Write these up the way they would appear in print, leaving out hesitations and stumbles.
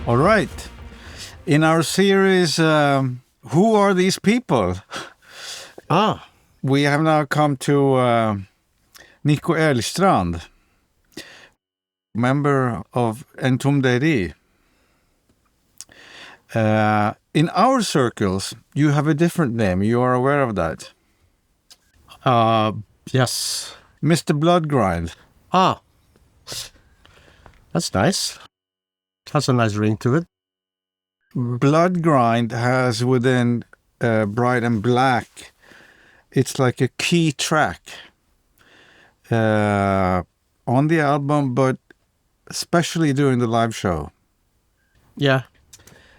All right. In our series, Who Are These People? We have now come to Nico Elgstrand, member of Entombed AD. In our circles, you have a different name. You are aware of that? Yes. Mr. Bloodgrind. That's nice. Has a nice ring to it. Bloodgrind has within Bright and Black, it's like a key track on the album, but especially during the live show. Yeah.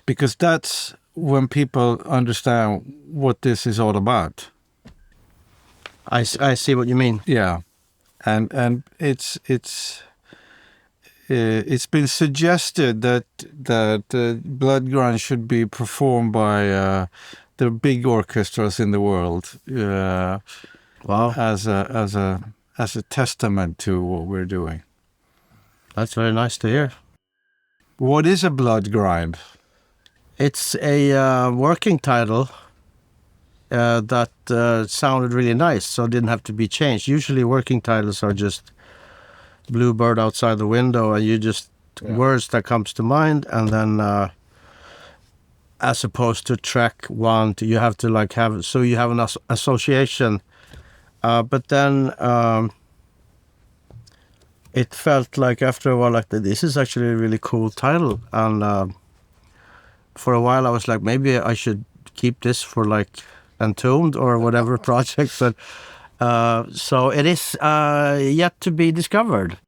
Because that's when people understand what this is all about. I see what you mean. Yeah. And it's been suggested that Bloodgrind should be performed by the big orchestras in the world. Wow. As a testament to what we're doing. That's very nice to hear. What is a Bloodgrind? It's a working title that sounded really nice, so it didn't have to be changed. Usually working titles are just Bluebird outside the window, and you just words that comes to mind, and then as opposed to track one, you have to like have, so you have an association. But then it felt like after a while, like this is actually a really cool title, and for a while I was like, maybe I should keep this for like Entombed or whatever project, but so it is yet to be discovered.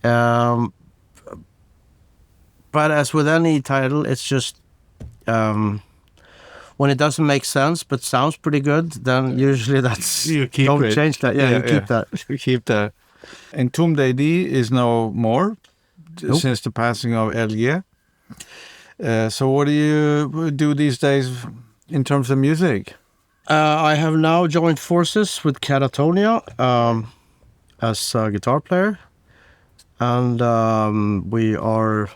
But as with any title, it's just when it doesn't make sense but sounds pretty good, then usually that's you keep don't it. change that. Yeah, you keep that. You keep that. Entombed AD is no more since the passing of Eicca. So what do you do these days in terms of music? I have now joined forces with Catatonia as a guitar player, and we are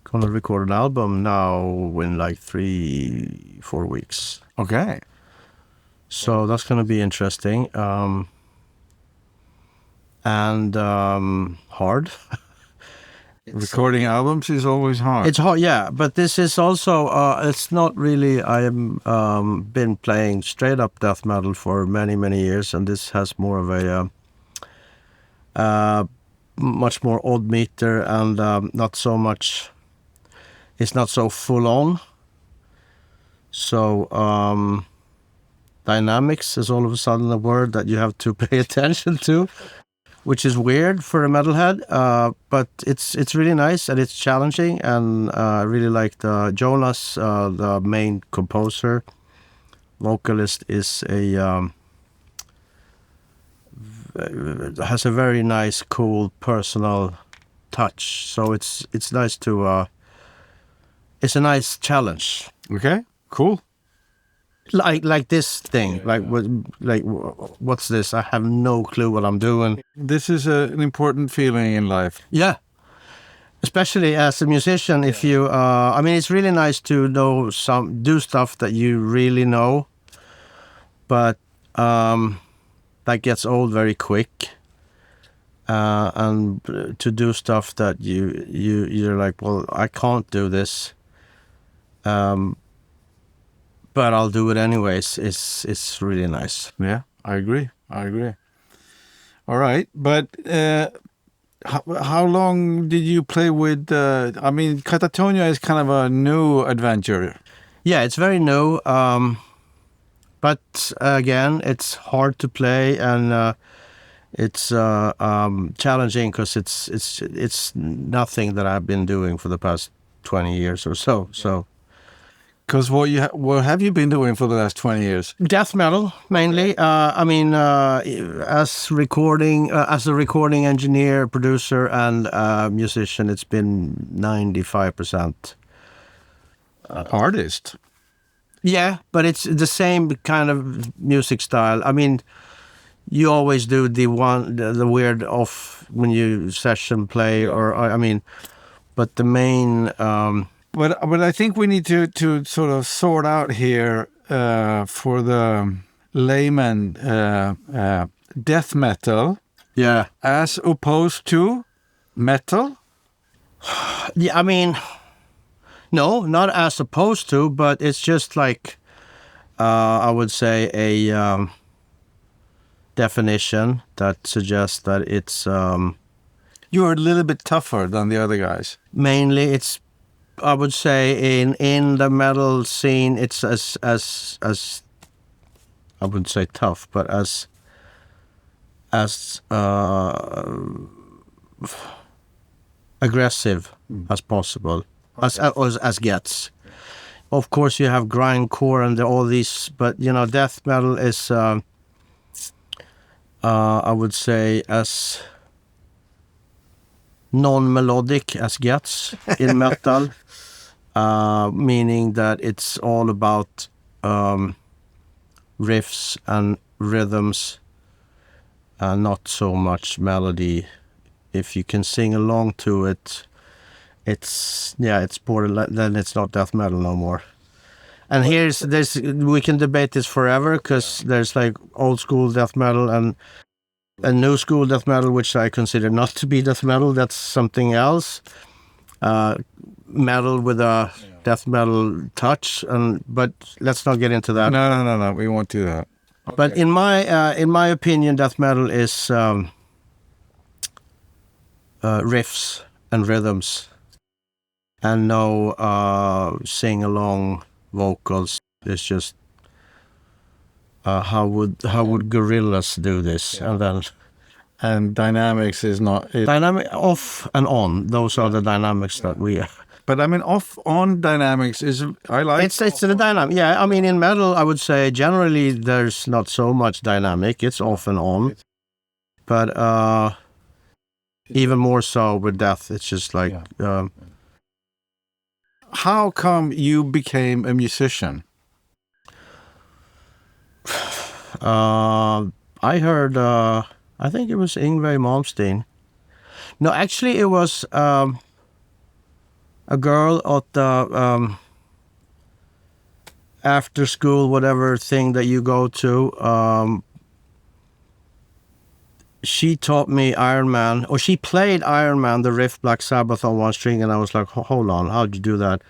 gonna record an album now in like 3-4 weeks. Okay. So that's gonna be interesting and hard. Recording albums is always hard. It's hard, yeah, but this is also it's not really. I am been playing straight up death metal for many years, and this has more of a much more odd meter and not so much. It's not so full on. So dynamics is all of a sudden a word that you have to pay attention to, which is weird for a metalhead, but it's really nice and it's challenging, and I really like Jonas, the main composer, vocalist, is has a very nice, cool, personal touch. So it's nice to it's a nice challenge. Okay, cool. Like this thing, what's this? I have no clue what I'm doing. This is an important feeling in life. Yeah, especially as a musician. If you, I mean, it's really nice to do stuff that you really know, but that gets old very quick. And to do stuff that you're like, well, I can't do this. But I'll do it anyways. It's really nice. Yeah, I agree. All right, but how long did you play with? I mean, Catatonia is kind of a new adventure. Yeah, it's very new. But again, it's hard to play, and it's challenging because it's nothing that I've been doing for the past 20 years or so. So. Because what have you been doing for the last 20 years? Death metal, mainly. I mean, as a recording engineer, producer, and musician, it's been 95%. Artist? Yeah, but it's the same kind of music style. I mean, you always do the weird off when you session play, or I mean, But the main... But I think we need to sort of sort out here for the layman death metal as opposed to metal. Yeah, I mean, no, not as opposed to, but it's just like I would say a definition that suggests that it's you're a little bit tougher than the other guys. Mainly, it's I would say in the metal scene, it's as I wouldn't say tough, but as aggressive as possible, as gets. Of course, you have grindcore and all these, but you know, death metal is I would say as non-melodic as gets in metal, meaning that it's all about riffs and rhythms, not so much melody. If you can sing along to it, it's borderline, then it's not death metal no more. And we can debate this forever, because there's like old school death metal and new school death metal, which I consider not to be death metal. That's something else. Metal with a death metal touch, but let's not get into that. No, we won't do that. Okay. But in my opinion, death metal is riffs and rhythms, and no sing-along vocals. It's just how would gorillas do this? Yeah. And dynamics is not dynamic off and on. Those are the dynamics that we. But I mean, off-on dynamics is I like. It's the dynamic. Yeah, I mean, in metal, I would say generally there's not so much dynamic. It's off and on, but even more so with death. It's just like. How come you became a musician? I heard. I think it was Yngwie Malmsteen. No, actually, it was a girl at the after school, whatever thing that you go to. She taught me Iron Man, or she played Iron Man, the riff Black Sabbath on one string, and I was like, hold on, how'd you do that?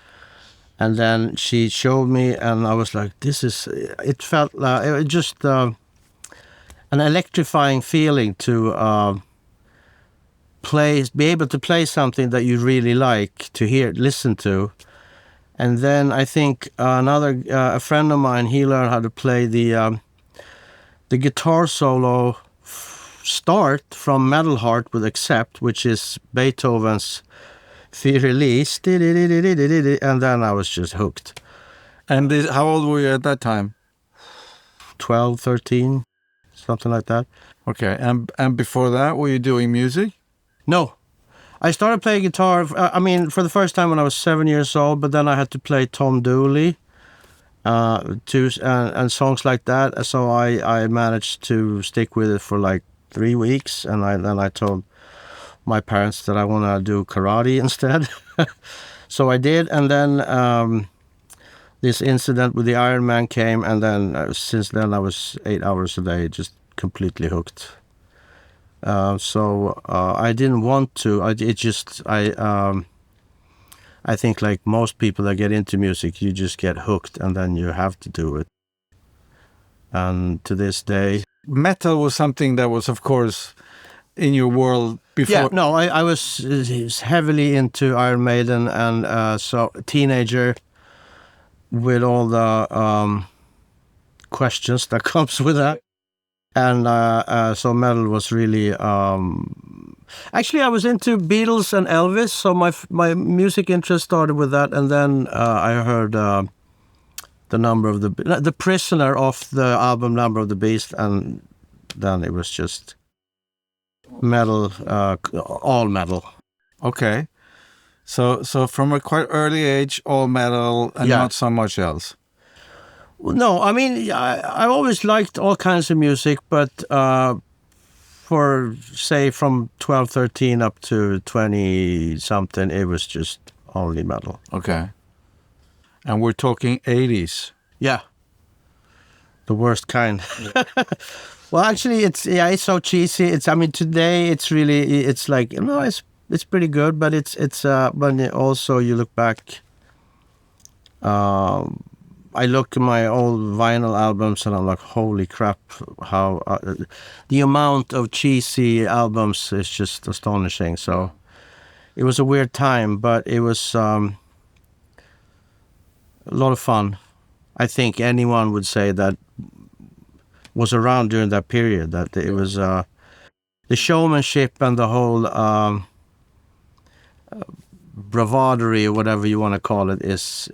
And then she showed me, and I was like, it felt like, it just an electrifying feeling to be able to play something that you really like to listen to. And then I think a friend of mine, he learned how to play the guitar solo start from Metal Heart with Accept, which is Beethoven's Release, and then I was just hooked. And how old were you at that time? 12, 13, something like that. Okay, and before that, were you doing music? No. I started playing guitar, for the first time when I was 7 years old, but then I had to play Tom Dooley and songs like that. So I managed to stick with it for like 3 weeks, and then I told my parents that I want to do karate instead. So I did, and then this incident with the Iron Man came, and then since then I was 8 hours a day, just completely hooked. So I didn't want to. I think like most people that get into music, you just get hooked, and then you have to do it. And to this day, metal was something that was, of course, in your world before. Yeah, no, I was heavily into Iron Maiden, and so teenager with all the questions that comes with that. And so metal was really actually I was into Beatles and Elvis, so my music interest started with that, and then I heard the Number of the Prisoner off the album Number of the Beast, and then it was just metal, all metal. Okay, so from a quite early age, all metal and not so much else. No, I mean, I always liked all kinds of music, but for, say, from 12, 13 up to 20 something, it was just only metal. Okay. And we're talking 80s. Yeah. The worst kind. Well, actually, it's so cheesy. I mean, today it's like, it's pretty good, but but also you look back. I look at my old vinyl albums and I'm like, holy crap! How the amount of cheesy albums is just astonishing. So it was a weird time, but it was a lot of fun. I think anyone would say that was around during that period, that it was the showmanship and the whole bravadery or whatever you want to call it is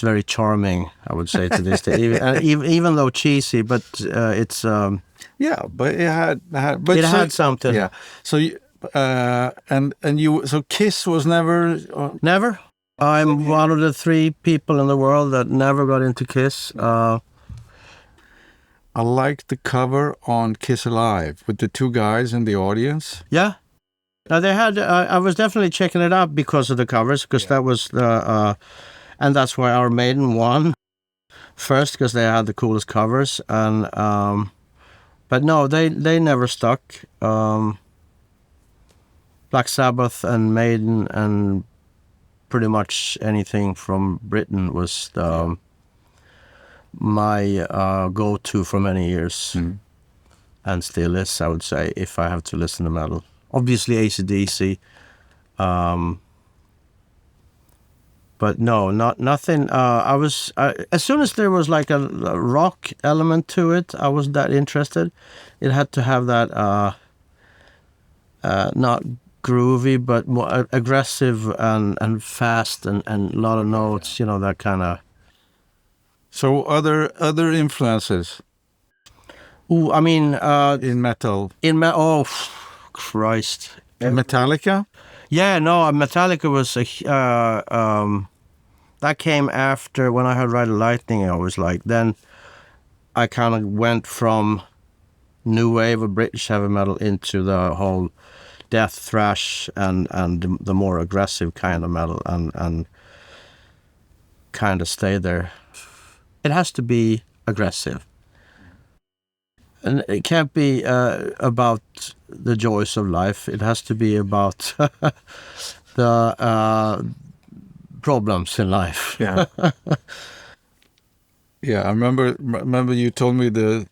very charming, I would say, to this day. Even though cheesy, but it's yeah, but it had had something. Yeah. So so Kiss was never never. I'm one of the 3 people in the world that never got into Kiss. I liked the cover on Kiss Alive with the 2 guys in the audience. Yeah. Now they had. I was definitely checking it out because of the covers, because that was the, and that's why Iron Maiden won first, because they had the coolest covers. And but no, they never stuck. Black Sabbath and Maiden and pretty much anything from Britain was my go-to for many years, and still is, I would say, if I have to listen to metal. Obviously AC/DC, but no, nothing. I was as soon as there was like a rock element to it, I wasn't that interested. It had to have that not groovy, but more aggressive and fast and a lot of notes. That kind of. So other influences. Ooh, I mean, in metal. Oh, Christ. Metallica? Yeah, no, Metallica was that came after when I heard Ride the Lightning. I was like, then I kind of went from new wave of British heavy metal into the whole death thrash and the more aggressive kind of metal and kind of stayed there. It has to be aggressive. And it can't be about the joys of life. It has to be about the problems in life. Yeah. Yeah, I remember you told me the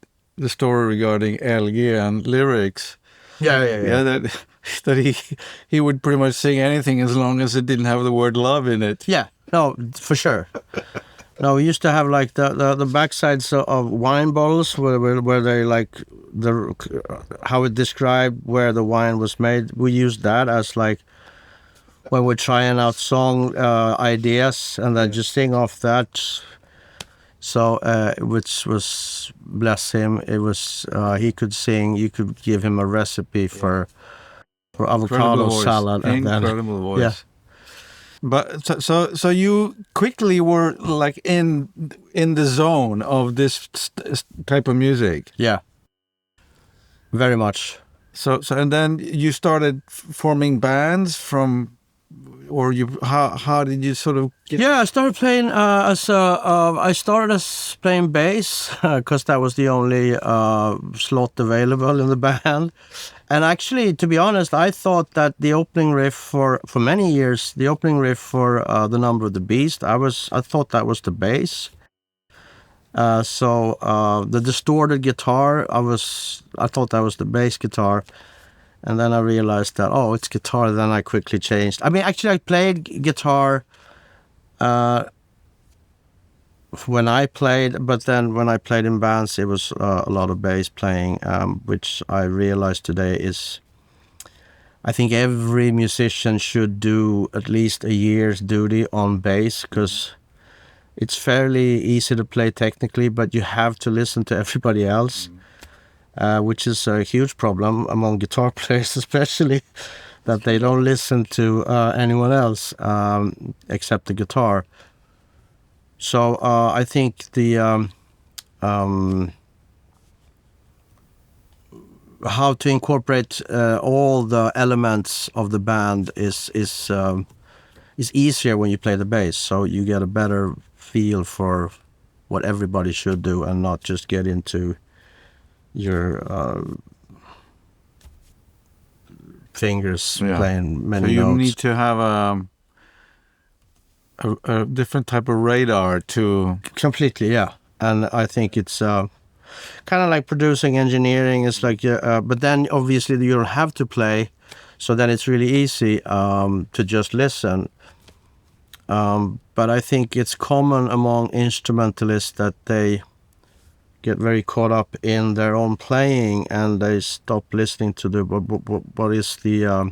story regarding LG and lyrics. Yeah. That he would pretty much sing anything as long as it didn't have the word love in it. Yeah, no, for sure. No, we used to have like the backsides of wine bottles where they like how it described where the wine was made. We used that as like when we're trying out song ideas, and then just sing off that. So which was, bless him, it was he could sing. You could give him a recipe for avocado salad. Incredible voice. Yeah. But so you quickly were like in the zone of this type of music. Yeah. Very much. So and then you started forming bands from, or how did you sort of get? Yeah, I started playing I started as playing bass because that was the only slot available in the band. And actually, to be honest, I thought that the opening riff for many years, the opening riff for The Number of the Beast, I thought that was the bass. So the distorted guitar, I thought that was the bass guitar. And then I realized that, it's guitar. Then I quickly changed. I mean, actually, I played guitar when I played, but then when I played in bands, it was a lot of bass playing, which I realized today is, I think every musician should do at least a year's duty on bass, because it's fairly easy to play technically, but you have to listen to everybody else. Which is a huge problem among guitar players, especially, that they don't listen to anyone else except the guitar. So how to incorporate all the elements of the band is easier when you play the bass. So you get a better feel for what everybody should do, and not just get into your fingers playing many notes. So you need to have a different type of radar to... Completely, yeah. And I think it's kind of like producing engineering. It's like, but then obviously you don't have to play, so then it's really easy to just listen. But I think it's common among instrumentalists that they get very caught up in their own playing, and they stop listening to the what is the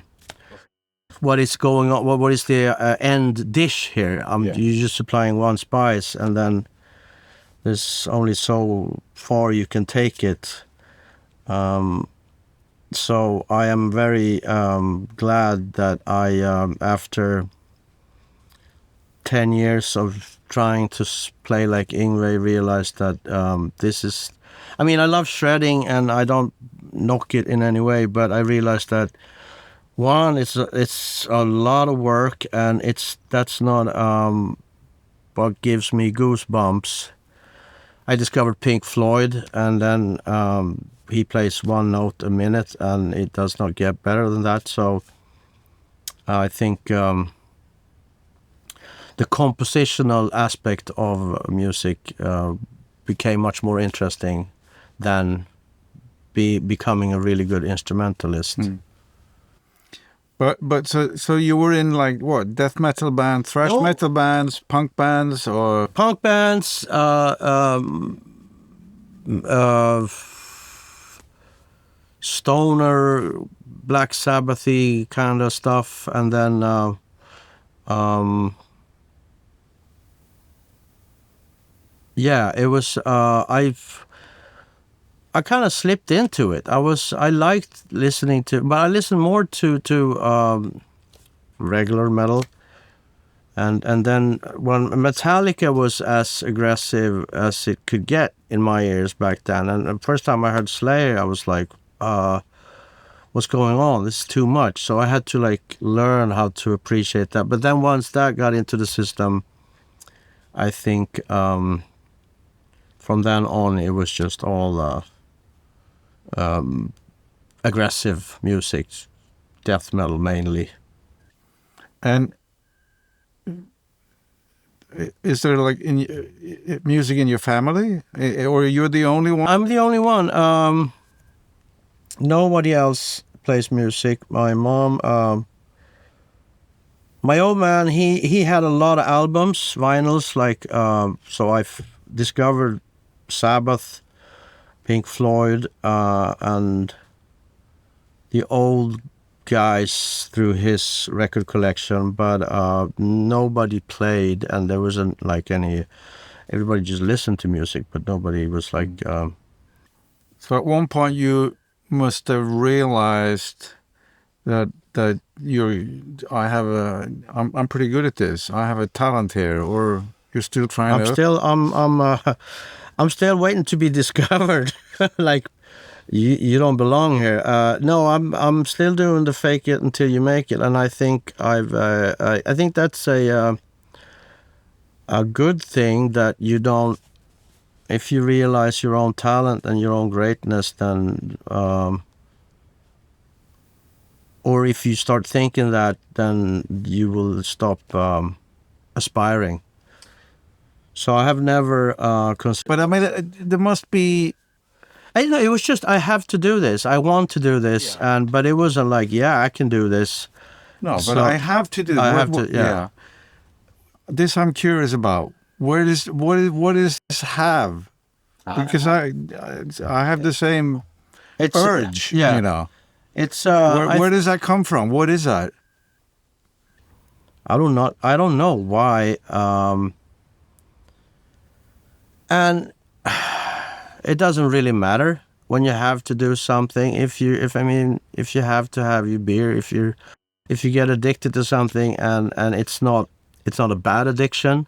what is going on, what is the end dish here. You're just supplying one spice, and then there's only so far you can take it. So I am very glad that I, after 10 years of trying to play like Yngwie, realized that this is... I mean, I love shredding, and I don't knock it in any way, but I realized that, one, it's a lot of work, and that's not what gives me goosebumps. I discovered Pink Floyd, and then he plays one note a minute, and it does not get better than that. So I think the compositional aspect of music became much more interesting than becoming a really good instrumentalist. But so you were in like what, death metal bands, thrash metal bands, punk bands, or punk bands, stoner, Black Sabbathy kind of stuff, and then it was I kind of slipped into it. I liked listening to, but I listened more to regular metal, and then when Metallica was as aggressive as it could get in my ears back then, and the first time I heard Slayer, I was like, what's going on? This is too much. So I had to like learn how to appreciate that. But then once that got into the system, I think from then on it was just all aggressive music, death metal mainly. And is there like music in your family, or you're the only one? I'm the only one. Nobody else plays music. My mom, my old man, he had a lot of albums, vinyls, like so I've discovered Sabbath, Pink Floyd, and the old guys through his record collection, but nobody played, and there wasn't like any... Everybody just listened to music, but nobody was like... So at one point you must have realized that I'm pretty good at this. I have a talent here, or you're still trying I'm still waiting to be discovered. Like, you don't belong here. No, I'm still doing the fake it until you make it, and I think I think that's a good thing, that you don't... If you realize your own talent and your own greatness, then or if you start thinking that, then you will stop aspiring. So I have never But I mean, there must be... I know, it was just, I have to do this. I want to do this, but it wasn't like, I can do this. No, so, but I have to do this. I have to. This I'm curious about. What is this have? Because I have the same urge. You know. It's where does that come from? What is that? I don't know why. And it doesn't really matter when you have to do something. If you have to have your beer, if you get addicted to something, and it's not a bad addiction,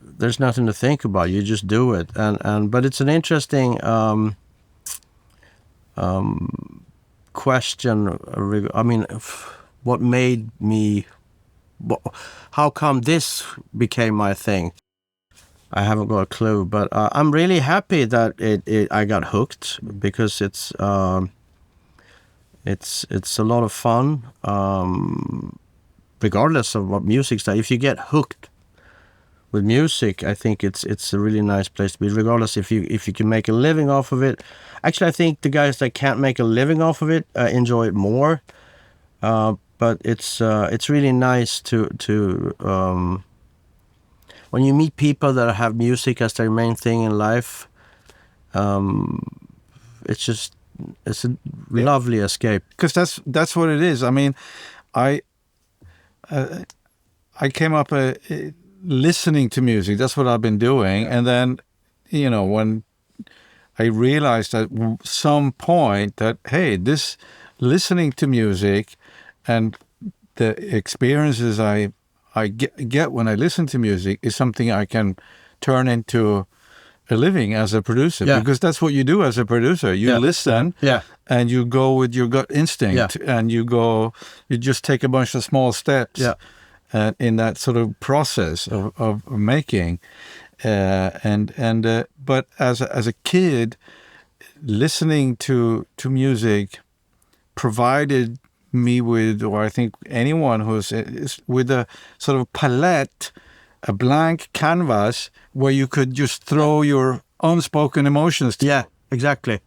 there's nothing to think about. You just do it, but it's an interesting question. I mean, what made me? How come this became my thing? I haven't got a clue, but I'm really happy that I got hooked, because it's a lot of fun, regardless of what music's that. If you get hooked with music, I think it's a really nice place to be, regardless if you can make a living off of it. Actually, I think the guys that can't make a living off of it enjoy it more. But it's really nice to when you meet people that have music as their main thing in life. It's a lovely escape. Because that's what it is. I mean, I came up listening to music. That's what I've been doing, and then, when I realized at some point that, hey, this listening to music and the experiences I get when I listen to music is something I can turn into a living as a producer, because that's what you do as a producer. You listen, and you go with your gut instinct, and you just take a bunch of small steps in that sort of process of making. But as a kid, listening to music provided me with, or I think anyone who's with a sort of palette, a blank canvas where you could just throw your unspoken emotions to. Yeah, exactly,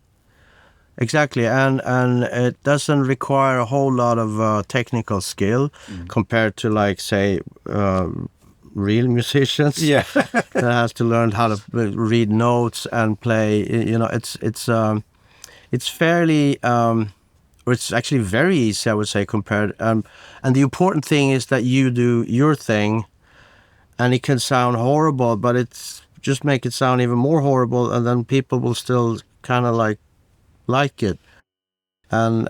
and it doesn't require a whole lot of technical skill compared to, like, say, real musicians. Yeah, that has to learn how to read notes and play. It's fairly. It's actually very easy, I would say, compared. And the important thing is that you do your thing, and it can sound horrible, but it's just make it sound even more horrible, and then people will still kind of like it. And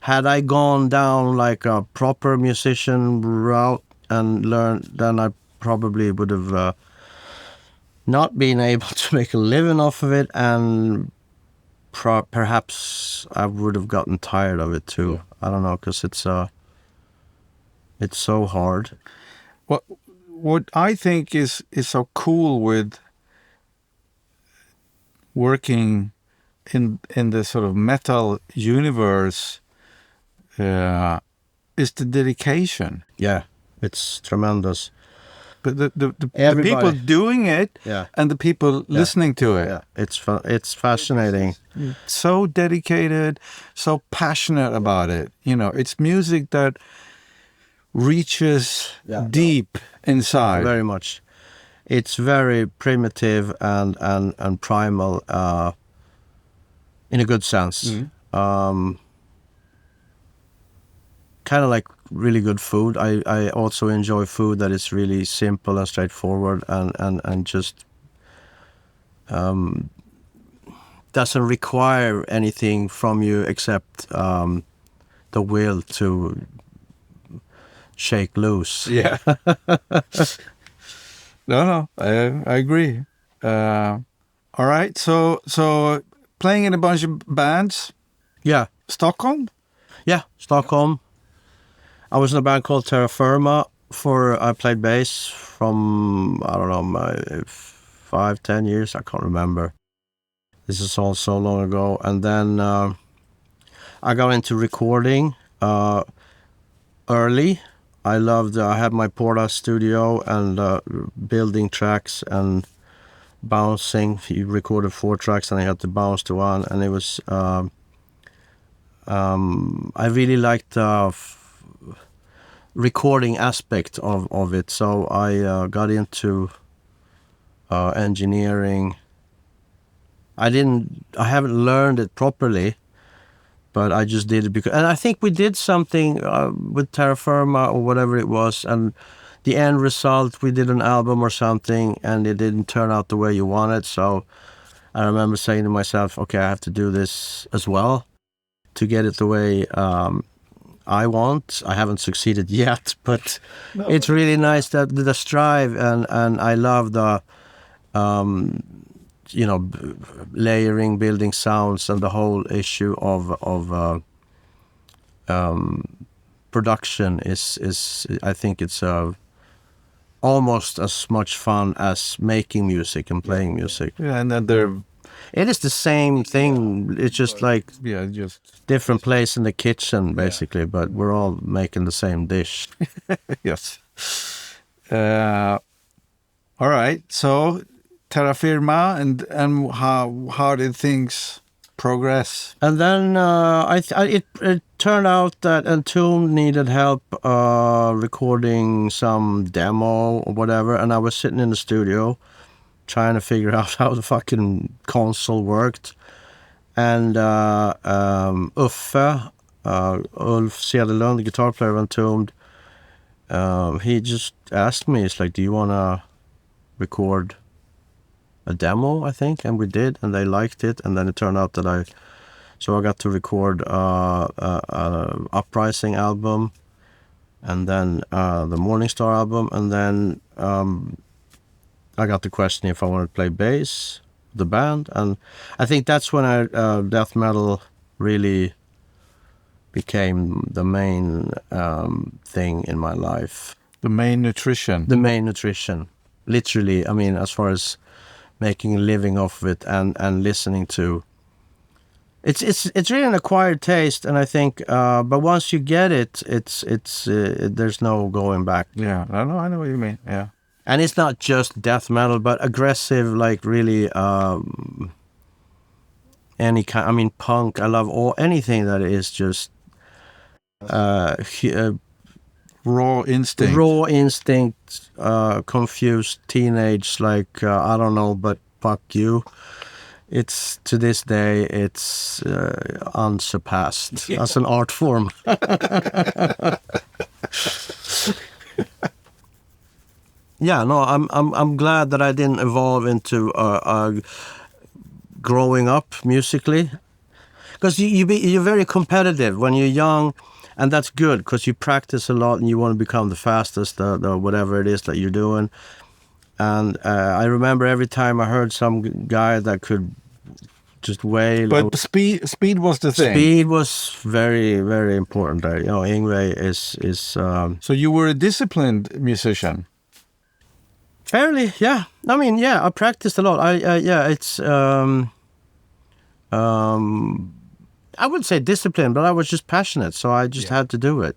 had I gone down like a proper musician route and learned, then I probably would have not been able to make a living off of it, and perhaps I would have gotten tired of it too. I don't know, because it's so hard. What I think is so cool with working in the sort of metal universe is the dedication. Yeah, it's tremendous. But the people doing it, and the people listening to it. Yeah, it's fascinating. So dedicated, so passionate about it. It's music that reaches deep inside. Very much. It's very primitive and primal, in a good sense. Kind of like really good food. I also enjoy food that is really simple and straightforward, and just doesn't require anything from you except the will to shake loose. Yeah. No, I agree. All right, so playing in a bunch of bands. Yeah. Stockholm? Yeah, Stockholm. I was in a band called Terra Firma. I played bass from, I don't know, 5-10 years. I can't remember. This is all so long ago. And then I got into recording early. I had my Porta studio and building tracks and bouncing. You recorded 4 tracks and I had to bounce to one. And it was, I really liked the recording aspect of it. So I got into engineering. I haven't learned it properly, but I just did it because, and I think we did something with Terra Firma or whatever it was, and the end result, we did an album or something, and it didn't turn out the way you wanted. So I remember saying to myself, okay, I have to do this as well to get it the way I want. I haven't succeeded yet, but it's really nice that the strive, and I love layering, building sounds, and the whole issue of production is I think it's almost as much fun as making music and playing music. Yeah, and then it is the same thing. It's just like just different place in the kitchen, basically, but we're all making the same dish. yes. All right. So Terra Firma, and how did things progress? And then it turned out that Entombed needed help recording some demo or whatever, and I was sitting in the studio trying to figure out how the fucking console worked. And Uffe, Ulf Cederlund, the guitar player of Entombed, he just asked me, it's like, do you want to record a demo, I think? And we did, and they liked it. And then it turned out that I got to record a Uprising album, and then the Morningstar album, and then I got the question if I wanted to play bass, the band, and I think that's when death metal really became the main thing in my life. The main nutrition. The main nutrition, literally. I mean, as far as making a living off of it and listening to. It's really an acquired taste, and I think, but once you get it, it's there's no going back. Yeah, I know what you mean. Yeah. And it's not just death metal, but aggressive, like really any kind. I mean, punk. I love anything that is just raw instinct. Raw instinct, confused teenage. Like I don't know, but fuck you. It's to this day, it's unsurpassed as an art form. Yeah, no, I'm glad that I didn't evolve into growing up musically, because you're very competitive when you're young, and that's good because you practice a lot and you want to become the fastest, the whatever it is that you're doing. And I remember every time I heard some guy that could just wail. But speed was the thing. Speed was very, very important. Yngwie is. So you were a disciplined musician. Fairly, yeah. I mean, yeah, I practiced a lot. It's I would say disciplined, but I was just passionate, so I just had to do it.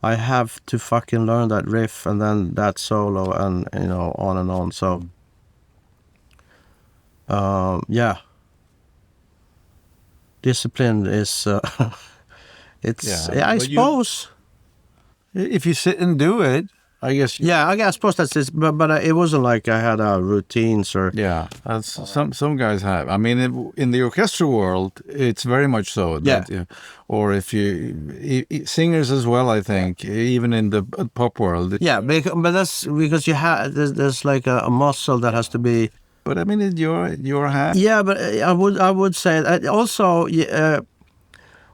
I have to fucking learn that riff and then that solo and on and on. So yeah. Discipline is I suppose if you sit and do it, I guess. I suppose that's it. But it wasn't like I had routines or. Yeah, some guys have. I mean, in the orchestral world, it's very much so. Or if you singers as well, I think, even in the pop world. Yeah, but that's because you have there's like a muscle that has to be. But I mean, in your hand. Yeah, but I would say that also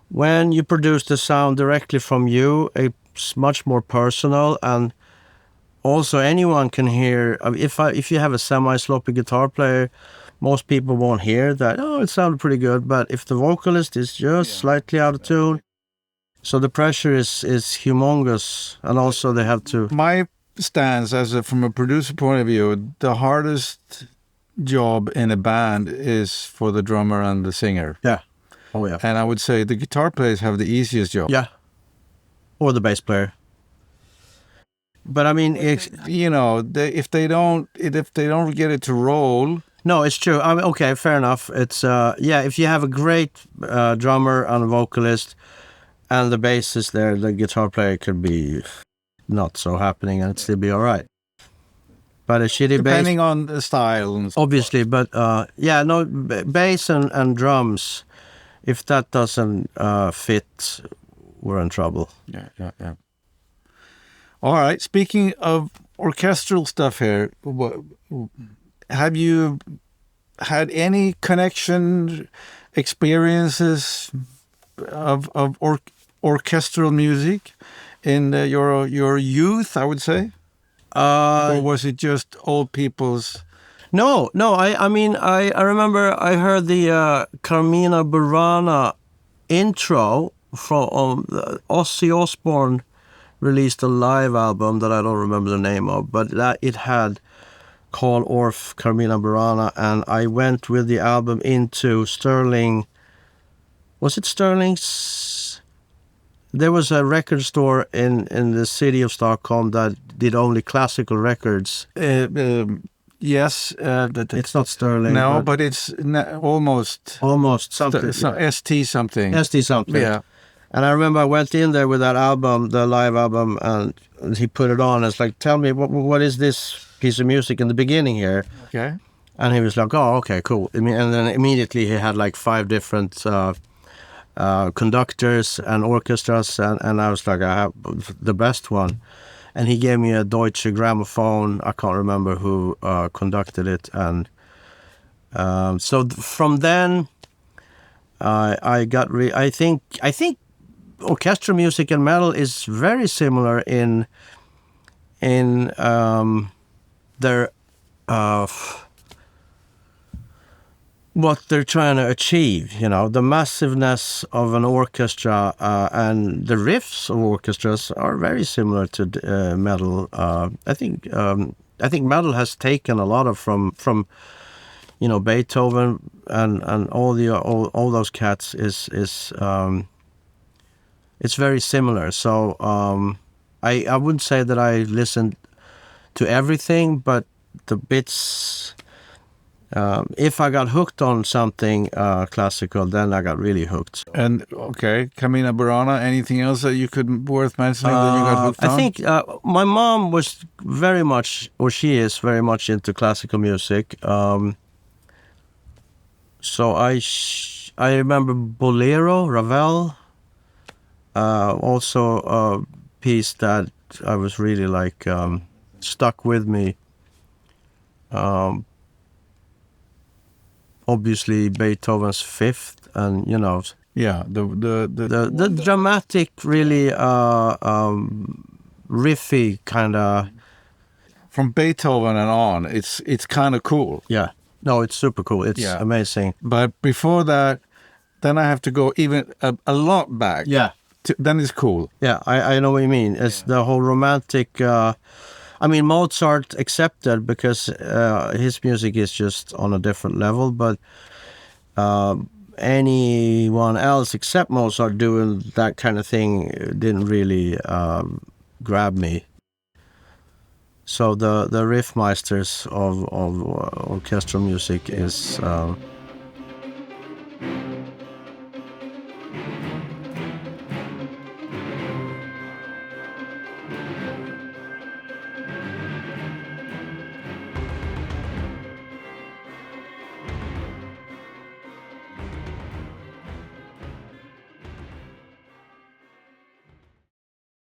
when you produce the sound directly from you, it's much more personal, and also anyone can hear. If you have a semi-sloppy guitar player, most people won't hear that. Oh, it sounded pretty good. But if the vocalist is just slightly out of tune, so the pressure is humongous, and also they have to. My stance, from a producer point of view, the hardest job in a band is for the drummer and the singer. Yeah. Oh yeah. And I would say the guitar players have the easiest job. Yeah. Or the bass player. But I mean, if they don't get it to roll. No, it's true. I mean, okay, fair enough. It's if you have a great drummer and a vocalist, and the bassist there, the guitar player could be not so happening, and it'd still be all right. But a shitty bass, depending on the style, and stuff. Obviously. But bass and drums, if that doesn't fit, we're in trouble. Yeah. All right. Speaking of orchestral stuff here, have you had any connection experiences of orchestral music in your youth, I would say? Or was it just old people's No. I mean, I remember I heard the Carmina Burana intro from Ozzy Osbourne released a live album that I don't remember the name of, but that it had Carl Orff, Carmina Burana, and I went with the album into Sterling. Was it Sterling's? There was a record store in the city of Stockholm that did only classical records. Yes, it's not Sterling. No, but it's almost something. ST something. ST something. Yeah. And I remember I went in there with that album, the live album, and he put it on. It's like, tell me, what is this piece of music in the beginning here? Okay. And he was like, oh, okay, cool. I mean, and then immediately he had like 5 different conductors and orchestras, and I was like, I have the best one. And he gave me a Deutsche Grammophon. I can't remember who conducted it. And so from then, I got I think orchestral music and metal is very similar in their what they're trying to achieve. You know, the massiveness of an orchestra and the riffs of orchestras are very similar to metal. I think metal has taken a lot of from you know, Beethoven and all those cats is it's very similar. So I wouldn't say that I listened to everything, but the bits. If I got hooked on something classical, then I got really hooked. And okay, Carmina Burana. Anything else that you could worth mentioning that you got hooked on? I think my mom was very much, or she is very much into classical music. So I remember Bolero, Ravel. Also a piece that I was really like stuck with me. Obviously Beethoven's Fifth, and you know, yeah, the dramatic, really riffy kind of. From Beethoven and on, it's kind of cool. Yeah, no, it's super cool. It's amazing. But before that, then I have to go even a lot back. Yeah, then it's cool. Yeah, I know what you mean. It's the whole romantic. I mean, Mozart accepted because his music is just on a different level, but anyone else except Mozart doing that kind of thing didn't really grab me. So the riffmeisters of orchestral music is